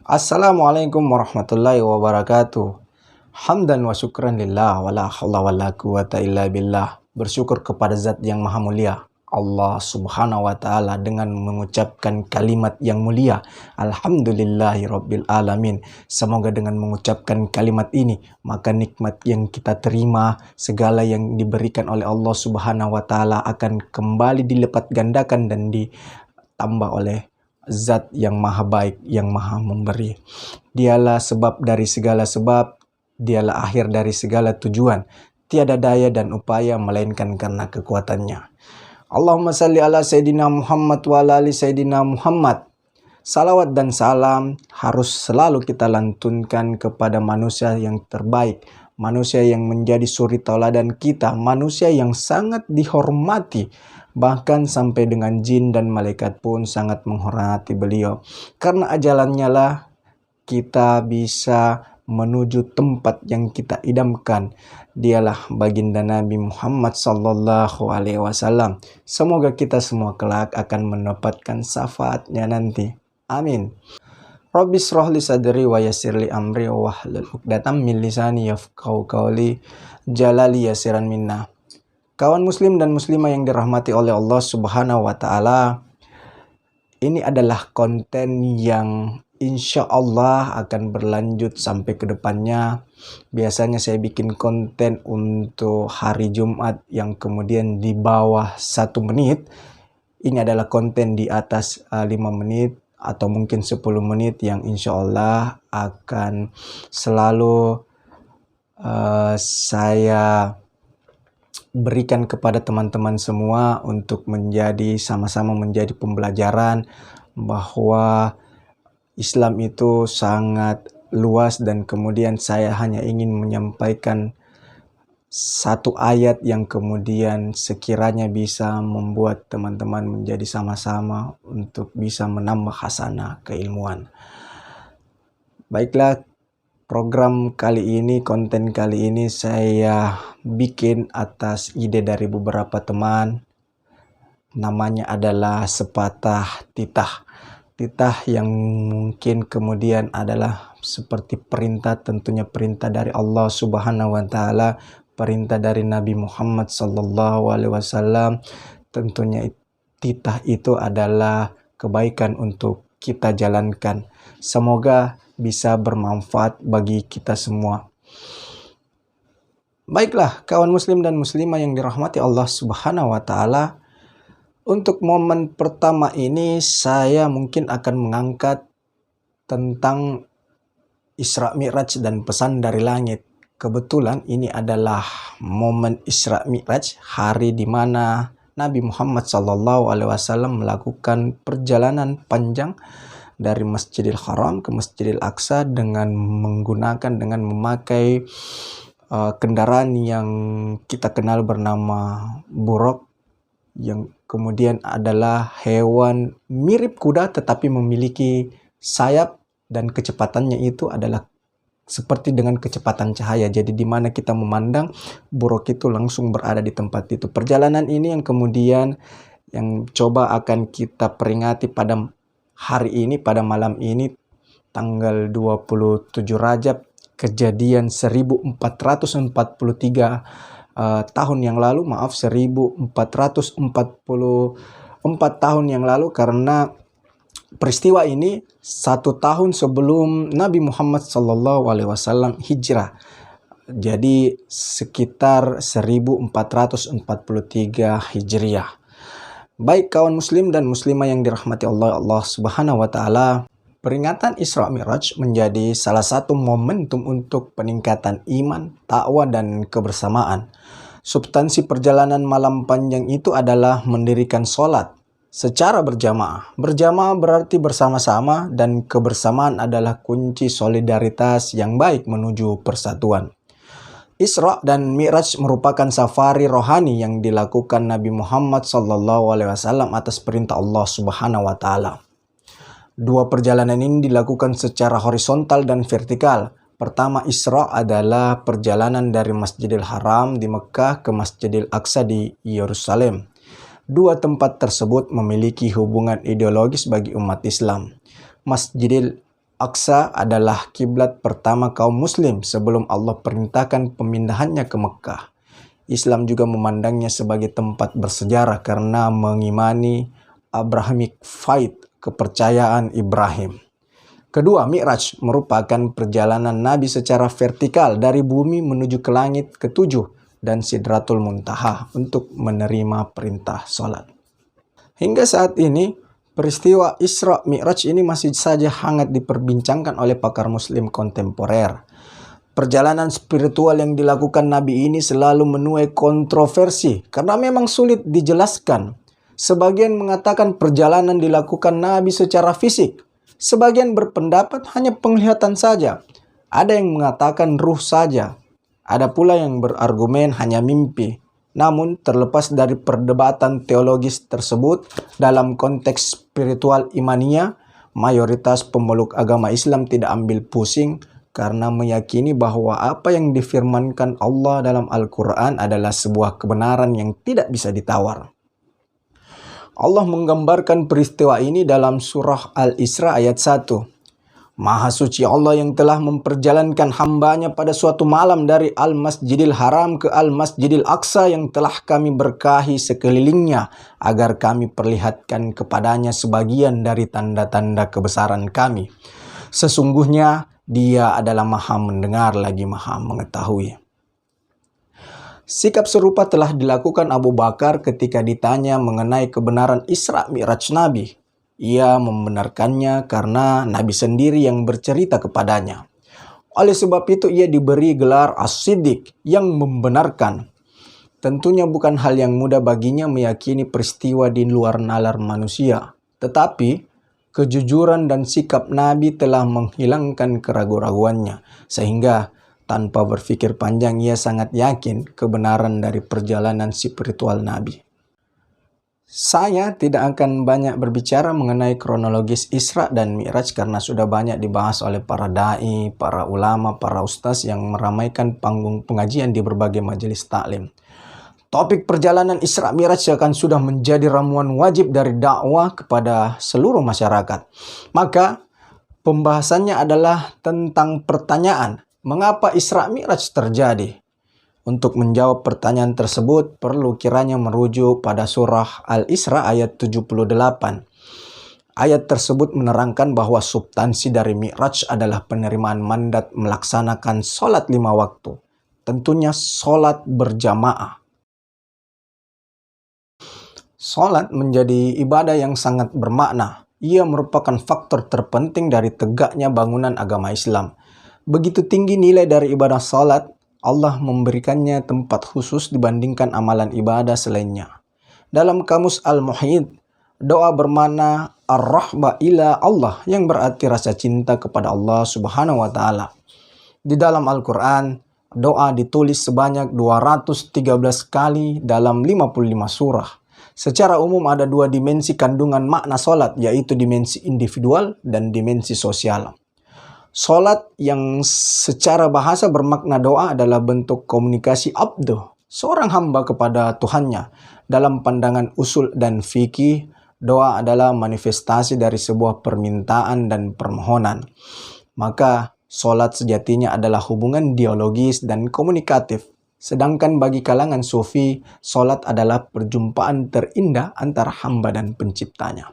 Assalamualaikum warahmatullahi wabarakatuh. Hamdan wa syukran lillah wa la hawla wa la quwata illa billah. Bersyukur kepada zat yang maha mulia, Allah subhanahu wa ta'ala, dengan mengucapkan kalimat yang mulia, Alhamdulillahi rabbil alamin. Semoga dengan mengucapkan kalimat ini, maka nikmat yang kita terima, segala yang diberikan oleh Allah subhanahu wa ta'ala akan kembali dilipat gandakan dan ditambah oleh Zat yang maha baik, yang maha memberi. Dialah sebab dari segala sebab, dialah akhir dari segala tujuan. Tiada daya dan upaya melainkan karena kekuatannya. Allahumma salli ala Sayyidina Muhammad wa ala ali Sayyidina Muhammad. Salawat dan salam harus selalu kita lantunkan kepada manusia yang terbaik, manusia yang menjadi suri tauladan kita, manusia yang sangat dihormati. Bahkan sampai dengan jin dan malaikat pun sangat menghormati beliau. Karena ajalannya lah kita bisa menuju tempat yang kita idamkan. Dialah baginda Nabi Muhammad sallallahu alaihi wasallam. Semoga kita semua kelak akan mendapatkan syafaatnya nanti. Amin. Rabbi shrah li sadri wa yassir li amri wahlul 'uqdatam min lisani yafqahu qawli. Jalali yasiran minna. Kawan muslim dan muslimah yang dirahmati oleh Allah subhanahu wa ta'ala, ini adalah konten yang insya Allah akan berlanjut sampai ke depannya. Biasanya saya bikin konten untuk hari Jumat yang kemudian di bawah 1 menit. Ini adalah konten di atas 5 menit atau mungkin 10 menit yang insya Allah akan selalu saya berikan kepada teman-teman semua untuk sama-sama menjadi pembelajaran bahwa Islam itu sangat luas, dan kemudian saya hanya ingin menyampaikan satu ayat yang kemudian sekiranya bisa membuat teman-teman menjadi sama-sama untuk bisa menambah hasanah keilmuan. Baiklah, program kali ini, konten kali ini saya bikin atas ide dari beberapa teman. Namanya adalah sepatah titah. Titah yang mungkin kemudian adalah seperti perintah, tentunya perintah dari Allah subhanahu wa ta'ala, perintah dari Nabi Muhammad sallallahu alaihi wasallam. Tentunya titah itu adalah kebaikan untuk kita jalankan. Semoga bisa bermanfaat bagi kita semua. Baiklah, kawan muslim dan muslimah yang dirahmati Allah subhanahu wa ta'ala, untuk momen pertama ini saya mungkin akan mengangkat tentang Isra Mi'raj dan pesan dari langit. Kebetulan ini adalah momen Isra Mi'raj, hari di mana Nabi Muhammad SAW melakukan perjalanan panjang dari Masjidil Haram ke Masjidil Aqsa dengan memakai kendaraan yang kita kenal bernama buraq, yang kemudian adalah hewan mirip kuda tetapi memiliki sayap, dan kecepatannya itu adalah seperti dengan kecepatan cahaya. Jadi di mana kita memandang, buraq itu langsung berada di tempat itu. Perjalanan ini yang kemudian yang coba akan kita peringati pada hari ini, pada malam ini, tanggal 27 Rajab, kejadian 1443 tahun yang lalu, 1444 tahun yang lalu, karena peristiwa ini 1 tahun sebelum Nabi Muhammad SAW hijrah. Jadi sekitar 1443 Hijriah. Baik kawan muslim dan muslimah yang dirahmati Allah subhanahu wa ta'ala, peringatan Isra Mi'raj menjadi salah satu momentum untuk peningkatan iman, takwa, dan kebersamaan. Substansi perjalanan malam panjang itu adalah mendirikan sholat secara berjamaah. Berjamaah berarti bersama-sama, dan kebersamaan adalah kunci solidaritas yang baik menuju persatuan. Isra dan Mi'raj merupakan safari rohani yang dilakukan Nabi Muhammad SAW atas perintah Allah Subhanahu wa Ta'ala. Dua perjalanan ini dilakukan secara horizontal dan vertikal. Pertama, Isra adalah perjalanan dari Masjidil Haram di Mekah ke Masjidil Aqsa di Yerusalem. Dua tempat tersebut memiliki hubungan ideologis bagi umat Islam. Masjidil Aqsa adalah kiblat pertama kaum muslim sebelum Allah perintahkan pemindahannya ke Mekah. Islam juga memandangnya sebagai tempat bersejarah karena mengimani Abrahamic faith, kepercayaan Ibrahim. Kedua, Mi'raj merupakan perjalanan Nabi secara vertikal dari bumi menuju ke langit ketujuh dan Sidratul Muntaha untuk menerima perintah sholat. Hingga saat ini, peristiwa Isra Mi'raj ini masih saja hangat diperbincangkan oleh pakar muslim kontemporer. Perjalanan spiritual yang dilakukan Nabi ini selalu menuai kontroversi karena memang sulit dijelaskan. Sebagian mengatakan perjalanan dilakukan Nabi secara fisik. Sebagian berpendapat hanya penglihatan saja. Ada yang mengatakan ruh saja. Ada pula yang berargumen hanya mimpi. Namun, terlepas dari perdebatan teologis tersebut, dalam konteks spiritual imania, mayoritas pemeluk agama Islam tidak ambil pusing karena meyakini bahwa apa yang difirmankan Allah dalam Al-Quran adalah sebuah kebenaran yang tidak bisa ditawar. Allah menggambarkan peristiwa ini dalam surah Al-Isra ayat 1. Maha suci Allah yang telah memperjalankan hambanya pada suatu malam dari Al-Masjidil Haram ke Al-Masjidil Aqsa yang telah kami berkahi sekelilingnya agar kami perlihatkan kepadanya sebagian dari tanda-tanda kebesaran kami. Sesungguhnya Dia adalah Maha mendengar lagi Maha mengetahui. Sikap serupa telah dilakukan Abu Bakar ketika ditanya mengenai kebenaran Isra Mi'raj Nabi. Ia membenarkannya karena Nabi sendiri yang bercerita kepadanya. Oleh sebab itu ia diberi gelar As-Siddiq yang membenarkan. Tentunya bukan hal yang mudah baginya meyakini peristiwa di luar nalar manusia. Tetapi kejujuran dan sikap Nabi telah menghilangkan keraguan-raguannya. Sehingga tanpa berpikir panjang ia sangat yakin kebenaran dari perjalanan spiritual Nabi. Saya tidak akan banyak berbicara mengenai kronologis Isra dan Mi'raj karena sudah banyak dibahas oleh para da'i, para ulama, para ustaz yang meramaikan panggung pengajian di berbagai majelis taklim. Topik perjalanan Isra Mi'raj akan sudah menjadi ramuan wajib dari dakwah kepada seluruh masyarakat. Maka pembahasannya adalah tentang pertanyaan, mengapa Isra Mi'raj terjadi? Untuk menjawab pertanyaan tersebut, perlu kiranya merujuk pada surah Al-Isra ayat 78. Ayat tersebut menerangkan bahwa substansi dari Mi'raj adalah penerimaan mandat melaksanakan sholat 5 waktu. Tentunya sholat berjamaah. Sholat menjadi ibadah yang sangat bermakna. Ia merupakan faktor terpenting dari tegaknya bangunan agama Islam. Begitu tinggi nilai dari ibadah sholat, Allah memberikannya tempat khusus dibandingkan amalan ibadah selainnya. Dalam kamus Al-Muhyidd, doa bermakna ar-rahba ila Allah yang berarti rasa cinta kepada Allah Subhanahu wa taala. Di dalam Al-Quran, doa ditulis sebanyak 213 kali dalam 55 surah. Secara umum ada dua dimensi kandungan makna sholat, yaitu dimensi individual dan dimensi sosial. Sholat yang secara bahasa bermakna doa adalah bentuk komunikasi abdu, seorang hamba kepada Tuhannya. Dalam pandangan usul dan fikih, doa adalah manifestasi dari sebuah permintaan dan permohonan. Maka sholat sejatinya adalah hubungan dialogis dan komunikatif. Sedangkan bagi kalangan sufi, sholat adalah perjumpaan terindah antara hamba dan penciptanya.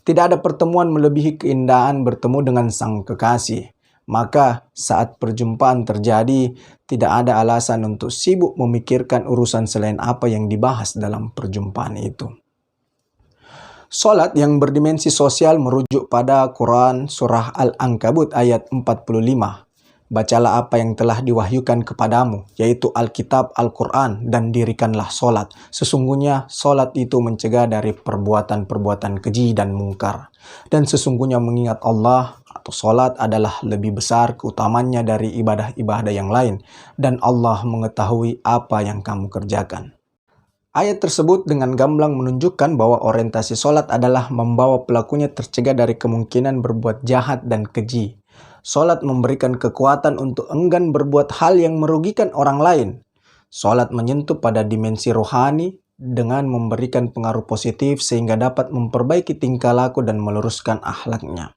Tidak ada pertemuan melebihi keindahan bertemu dengan sang kekasih. Maka saat perjumpaan terjadi, tidak ada alasan untuk sibuk memikirkan urusan selain apa yang dibahas dalam perjumpaan itu. Sholat yang berdimensi sosial merujuk pada Quran Surah Al-Ankabut ayat 45. Bacalah apa yang telah diwahyukan kepadamu, yaitu Alkitab Al-Quran, dan dirikanlah sholat. Sesungguhnya sholat itu mencegah dari perbuatan-perbuatan keji dan mungkar. Dan sesungguhnya mengingat Allah atau sholat adalah lebih besar keutamannya dari ibadah-ibadah yang lain. Dan Allah mengetahui apa yang kamu kerjakan. Ayat tersebut dengan gamblang menunjukkan bahwa orientasi sholat adalah membawa pelakunya tercegah dari kemungkinan berbuat jahat dan keji. Sholat memberikan kekuatan untuk enggan berbuat hal yang merugikan orang lain. Sholat menyentuh pada dimensi rohani dengan memberikan pengaruh positif sehingga dapat memperbaiki tingkah laku dan meluruskan akhlaknya.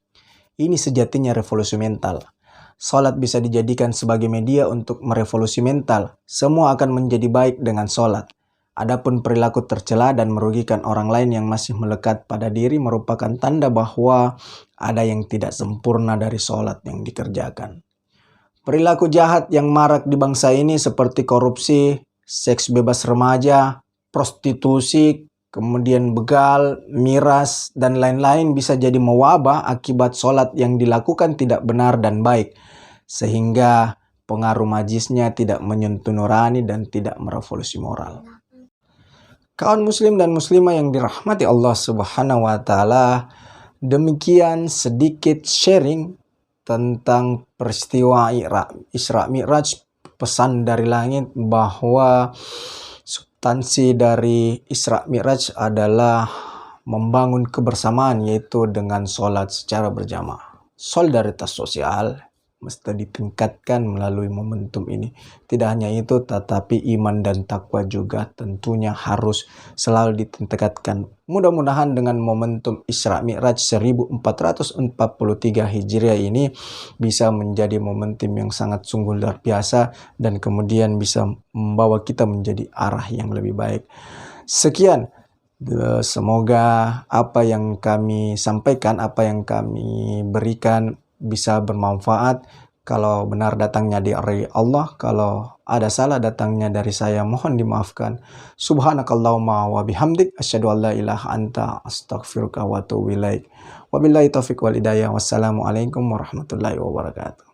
Ini sejatinya revolusi mental. Salat bisa dijadikan sebagai media untuk merevolusi mental. Semua akan menjadi baik dengan salat. Adapun perilaku tercela dan merugikan orang lain yang masih melekat pada diri merupakan tanda bahwa ada yang tidak sempurna dari salat yang dikerjakan. Perilaku jahat yang marak di bangsa ini seperti korupsi, seks bebas remaja, prostitusi, kemudian begal, miras, dan lain-lain bisa jadi mewabah akibat sholat yang dilakukan tidak benar dan baik. Sehingga pengaruh majisnya tidak menyentuh nurani dan tidak merevolusi moral. Kawan muslim dan muslimah yang dirahmati Allah Subhanahu wa Ta'ala, demikian sedikit sharing tentang peristiwa Isra Mi'raj, pesan dari langit bahwa substansi dari Isra Mi'raj adalah membangun kebersamaan, yaitu dengan sholat secara berjamaah. Solidaritas sosial mesti ditingkatkan melalui momentum ini. Tidak hanya itu, tetapi iman dan takwa juga tentunya harus selalu ditingkatkan. Mudah-mudahan dengan momentum Isra Mi'raj 1443 Hijriah ini bisa menjadi momentum yang sangat sungguh luar biasa dan kemudian bisa membawa kita menjadi arah yang lebih baik. Sekian. Semoga apa yang kami sampaikan, apa yang kami berikan bisa bermanfaat. Kalau benar datangnya dari Allah, kalau ada salah datangnya dari saya, mohon dimaafkan. Subhanakallahumma wa bihamdik, asyhadu an la ilaha anta, astaghfiruka wa atubu ilaik. Wabillahi taufiq wal hidayah. Wassalamualaikum warahmatullahi wabarakatuh.